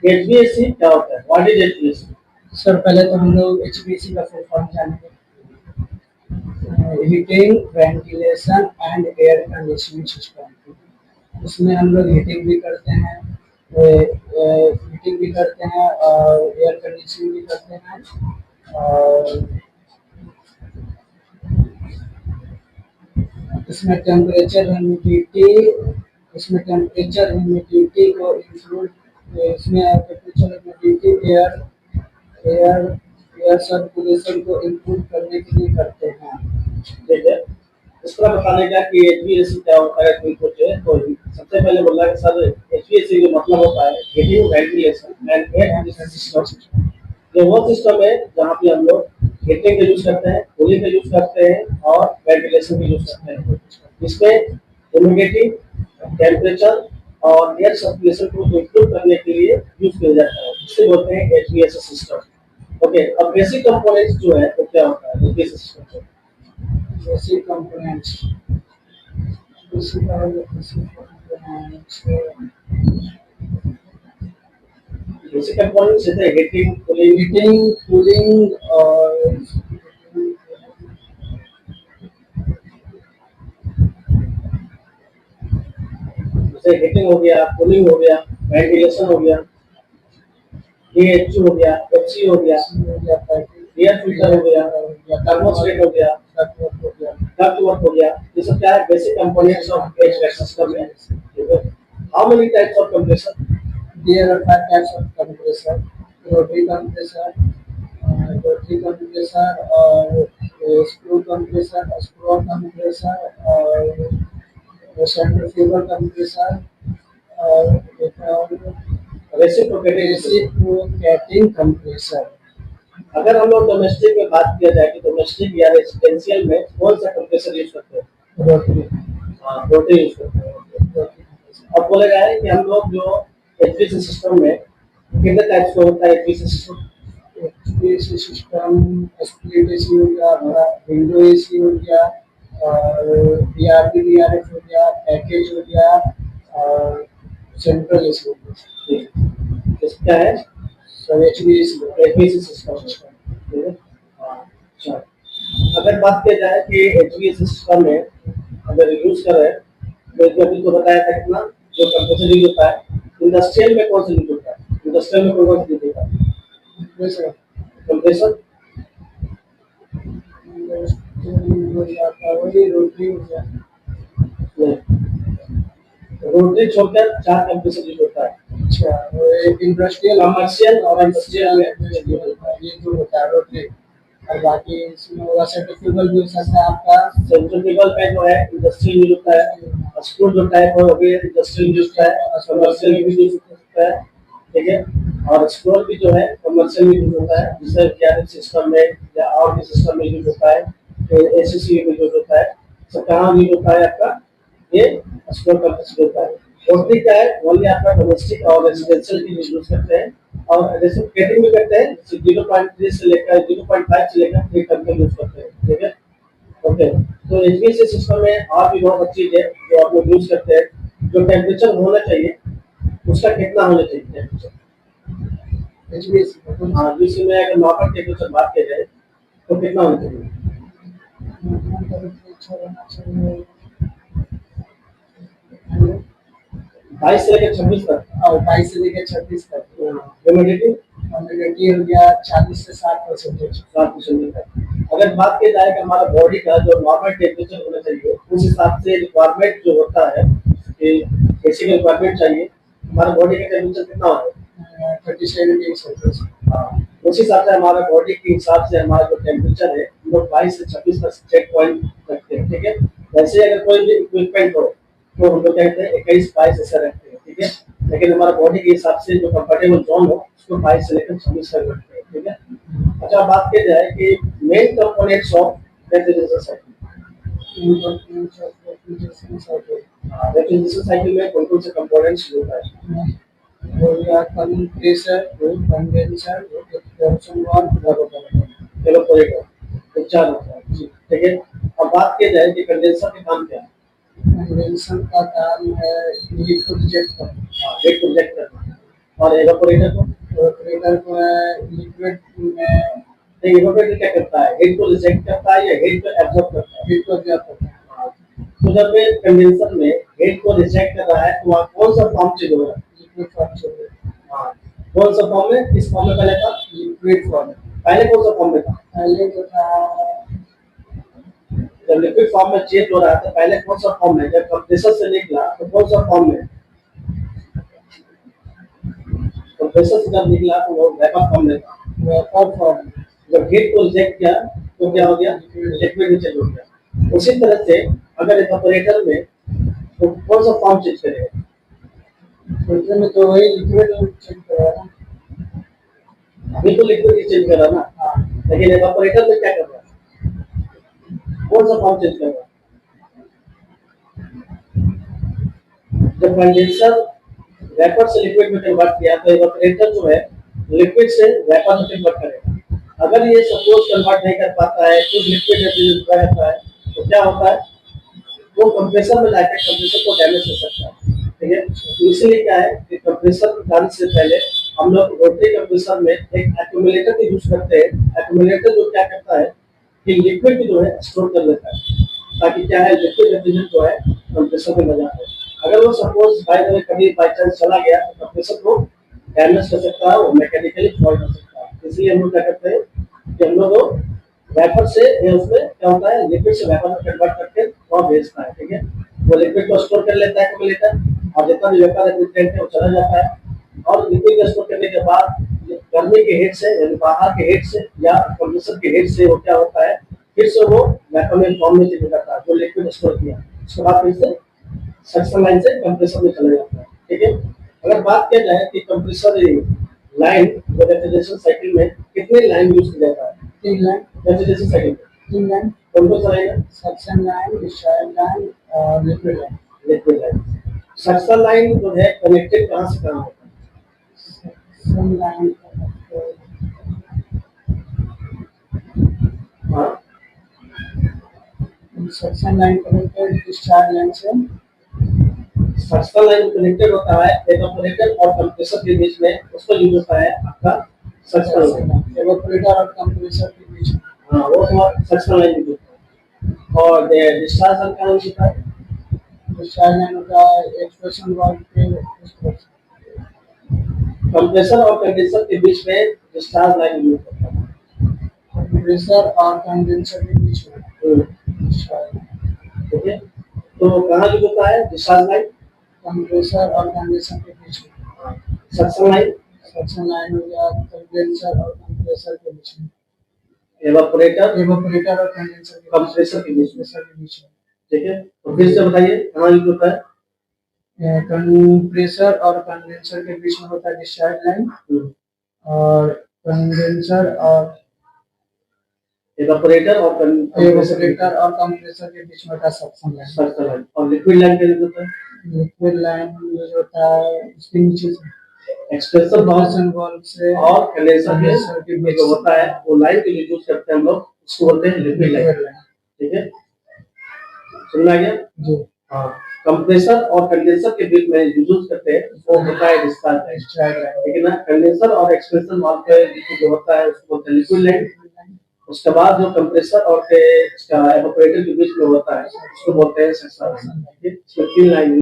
HVAC क्या होता है? What is HVAC? सर पहले तो हम लोग एचवीएसी का फुल फॉर्म जानेंगे। Heating ventilation and air conditioning system. उसमें हम लोग हीटिंग भी करते हैं, हीटिंग भी करते हैं और एयर कंडीशनिंग भी करते हैं। और इसमें टेम्परेचर ह्यूमिडिटी इसमें टेम्परेचर ह्यूमिडिटी को इंक्लूड इसमें temperature humidity air air air circulation को इंक्लूड करने के लिए करते हैं। ठीक है, इस तरह बताने का कि एचवीएसी क्या होता है कोई पूछे तो सबसे पहले बोला कि सर एचवीएसी का मतलब होता है heating ventilation and air conditioning system. ये वो सिस्टम है जहाँ पे हम लोग हीटिंग का यूज करते हैं, कूलिंग का यूज करते हैं और वेंटिलेशन का यूज करते हैं। इसमें ह्यूमिडिटी, टेम्परेचर और एयर सर्कुलेशन को इंक्लूड करने के लिए यूज किया जाता है, इसे बोलते हैं एचवीएसी सिस्टम। ओके, अब बेसिक कंपोनेंट्स जो है वो क्या होता है एचवीएसी सिस्टम में? Basic components basic components basic components जैसे हीटिंग, कूलिंग, हीटिंग कूलिंग और जैसे हीटिंग हो गया, कूलिंग हो गया, वेंटिलेशन हो गया, एएचयू हो गया, एचसी हो गया, एयर फिल्टर हो गया, थर्मोस्टेट हो गया, डक्ट वर्क हो गया। ये सब क्या है? बेसिक कंपोनेंट्स ऑफ एचवैक सिस्टम है। ठीक है, how many types of compressor? There are five types of compressor: rotary compressor, और screw compressor और centrifugal compressor और एक और reciprocating compressor। अगर हम लोग डोमेस्टिक में बात किया जाए कि डोमेस्टिक या रेजिडेंशियल में कौन सा कंप्रेसर यूज करते हैं? रोटरी। हाँ, रोटरी यूज करते हैं। अब बोला गया है कि हम लोग जो एचवीएसी सिस्टम में कितने टाइप्स का होता है HVAC system? HVAC system split AC हो गया, हमारा विंडो एसी हो गया और बीआरबी बीआरएफ हो गया, पैकेज हो गया और सेंट्रल एसी हो गया। इसका है सब एचवीएसी सिस्टम। ठीक है, अच्छा, अगर बात किया जाए कि एचवीएसी सिस्टम में अगर यूज कर रहे हैं तो अभी तो बताया था कितना जो कंप्रेसर यूज होता है, इंडस्ट्रियल में कौन सा यूज होता है? इंडस्ट्रियल में कौन सा यूज होता है कंप्रेसर? वही रोटरी हो गया। रोटरी छोड़कर 4 कंप्रेसर यूज होता है। अच्छा, इंडस्ट्रियल कमर्शियल और इंडस्ट्रियल में ये जो होता है रोटरी, और बाकी इसमें होगा सेंट्रीफ्यूगल भी हो सकता है आपका। सेंट्रीफ्यूगल में जो है इंडस्ट्रियल यूज होता है, स्क्रू जो टाइप हो गया इंडस्ट्रियल यूज होता है, कमर्शियल भी यूज होता है। ठीक है, और स्क्रू भी जो है कमर्शियल यूज होता है, जिससे क्या सिस्टम में या और भी सिस्टम में यूज होता है, एसीसी में यूज होता है। तो कहाँ यूज होता है आपका ये स्क्रू कंप्रेसर होता है। रोटरी क्या है? ओनली आपका डोमेस्टिक और रेजिडेंशियल के लिए यूज करते हैं और रेसिप्रोकेटिंग भी करते हैं, 0.3 से लेकर 0.5 से लेकर 3 तक का यूज करते हैं। ठीक है, ओके, तो एचवीएसी सिस्टम में और भी बहुत अच्छी चीज है जो आप लोग यूज करते हैं। जो टेम्परेचर होना चाहिए उसका कितना होना चाहिए टेम्परेचर एचवीएसी? हाँ, जिसमें में अगर नॉर्मल टेम्परेचर बात किया जाए तो कितना होना चाहिए? 22 से लेकर 26 तक और 22 से लेकर 26 तक। ह्यूमिडिटी ह्यूमिडिटी हो गया 40 से 60%। 60% तक। अगर बात की जाए कि हमारा बॉडी का जो नॉर्मल टेम्परेचर होना चाहिए उस हिसाब से रिक्वायरमेंट जो होता है कि एसी का रिक्वायरमेंट चाहिए, हमारा बॉडी का टेम्परेचर कितना होता है? 37 डिग्री सेल्सियस। हाँ, उस हिसाब से हमारा बॉडी के हिसाब से हमारा जो टेम्परेचर है हम लोग 22 से 26 तक सेट पॉइंट रखते हैं। ठीक है, वैसे अगर कोई भी इक्विपमेंट हो तो हम लोग कहते हैं 21-22 ऐसा रखते हैं। ठीक है, लेकिन हमारा बॉडी के हिसाब से जो कंफर्टेबल जोन हो उसको 22 से लेकर 26 तक रखते हैं। ठीक है, अच्छा, बात की जाए कि main components of refrigeration cycle. Refrigeration cycle में कौन कौन से कंपोनेंट्स होता है? हो गया कंप्रेसर, कंडेंसर, इवेपोरेटर, तो 4 होता है। जी, ठीक है, अब बात की जाए कि कंडेंसर का काम क्या है? कंडेंसर का काम है हीट को रिजेक्ट करना। हीट को रिजेक्ट करना। और एवापोरेटर को इवेपोरेटर को है लिक्विड में एवापोरेटर क्या करता है, हीट को रिजेक्ट करता है या हीट को एब्जॉर्ब करता है। हीट को एब्जॉर्ब करता है। तो जब ये कंडेंसर में हीट को रिजेक्ट कर रहा है तो वहाँ कौन सा फॉर्म चेंज हो रहा है, लिक्विड फॉर्म से हाँ कौन सा फॉर्म में, किस फॉर्म में पहले था, लिक्विड फॉर्म। पहले कौन सा फॉर्म में था, पहले जो था जब लिक्विड फॉर्म में चेंज हो रहा था पहले कौन सा फॉर्म में, जब कंप्रेसर से निकला तो कौन सा फॉर्म में, कंप्रेसर से जब निकला तो वो वेपर फॉर्म में था, वेपर फॉर्म। जब हीट को रिजेक्ट किया तो क्या हो गया, लिक्विड में चेंज हो गया। उसी तरह से अगर इवेपोरेटर में तो कौन सा फॉर्म चेंज करेगा, फिल्टर में तो वही लिक्विड चेंज करेगा ना। अभी तो लिक्विड ही चेंज कर रहा ना, हाँ। लेकिन इवेपोरेटर में क्या कर रहा है, कौन सा फॉर्म चेंज कर रहा है। जब कंडेंसर वेपर से लिक्विड में कन्वर्ट किया तो इवेपोरेटर जो है लिक्विड से वेपर में कन्वर्ट करेगा। अगर ये सपोज कन्वर्ट नहीं कर पाता है, कुछ लिक्विड रहता है तो क्या होता है, वो कंप्रेसर में जाकर कंप्रेसर को डैमेज कर सकता है। ठीक है, तो इसलिए क्या है कि कंप्रेसर डालने से पहले हम लोग रोटरी कंप्रेसर में एक एक्यूमुलेटर का यूज करते हैं। एक्यूमुलेटर जो क्या करता है कि लिक्विड जो है स्टोर कर लेता है, ताकि क्या है लिक्विड रेफ्रिजरेंट जो है कंप्रेसर में लगा है। अगर वो सपोज बाय द वे कभी बाय चांस चला गया तो कंप्रेसर को डैमेज कर सकता है, वो मैकेनिकली फॉल्ट हो सकता है। इसलिए हम लोग क्या करते हैं कि हम लोग वेपर से उसमें क्या होता है लिक्विड से वेपर में कन्वर्ट करके वहाँ भेजता है। ठीक है, वो लिक्विड को स्टोर कर लेता है एक्यूमुलेटर और जितना भी वेपर रेफ्रिजरेंट है वो चला जाता है। और लिक्विड को स्टोर करने के बाद गर्मी के हेड से यानी बाहर के हेड से या कंप्रेसर के हेड से वो क्या होता है फिर से वो वेपर में फॉर्म में चले जाता है जो लिक्विड स्टोर किया, उसके बाद फिर से सक्शन लाइन से कंप्रेसर में चला जाता है। ठीक है, अगर बात किया जाए कि कंप्रेसर लाइन रेफ्रिजरेशन साइकिल में कितने लाइन यूज किया जाता है, 3 लाइन। रेफ्रिजरेशन साइकिल में 3 लाइन। कौन सा लाइन है, सक्शन लाइन, डिस्चार्ज लाइन और liquid line. Liquid line. Suction line जो है कनेक्टेड कहाँ से कहाँ होता है, सक्शन लाइन हाँ suction line connected discharge line से। सक्शन लाइन कनेक्टेड होता है इवेपोरेटर और कंप्रेसर के बीच में, उसका यूज होता है आपका सक्शन लाइन। इवेपोरेटर और कंप्रेसर के बीच में, हाँ वो हमारा सक्शन लाइन यूज होता है। और डिस्चार्ज लाइन का यूज होता है, डिस्चार्ज लाइन का एक्सप्रेशन वाल्व के कंप्रेसर और कंडेंसर के बीच में डिस्चार्ज लाइन यूज होता है। कंप्रेसर और कंडेंसर के बीच में डिस्चार्ज। ठीक है, तो कहाँ यूज होता है डिस्चार्ज लाइन, कंप्रेसर और कंडेंसर के बीच में। सक्शन लाइन, सक्शन लाइन हो गया कंडेंसर और कंप्रेसर के बीच में। एवापोरेटर इवेपोरेटर और कंडेंसर के कंप्रेसर के बीच में। बीच में। ठीक है, तो फिर से बताइए कहाँ यूज होता है, कंप्रेसर और कंडेंसर के बीच में होता है डिस्चार्ज लाइन और कंडेंसर और इवेपोरेटर और इवेपोरेटर और कंप्रेसर के बीच में होता है सक्शन लाइन। Suction line. और लिक्विड लाइन का यूज होता है, लिक्विड लाइन यूज होता है उसके नीचे से एक्सप्रेशन वाल्व से और कंडेंसर के बीच जो होता है वो लाइन के लिए यूज करते हैं हम लोग, उसको बोलते हैं लिक्विड लाइन। ठीक है, सुनना गया जी। हाँ, कंप्रेसर और कंडेंसर के बीच में यूज करते हैं वो होता है डिस्चार्ज लाइन। लेकिन ना कंडेंसर और एक्सप्रेशन वाल्व के बीच जो होता है उसको बोलते हैं लिक्विड लाइन। उसके बाद जो कंप्रेसर और इसका इवेपोरेटर के बीच में होता है उसको बोलते हैं सक्शन लाइन। इसमें 3 लाइन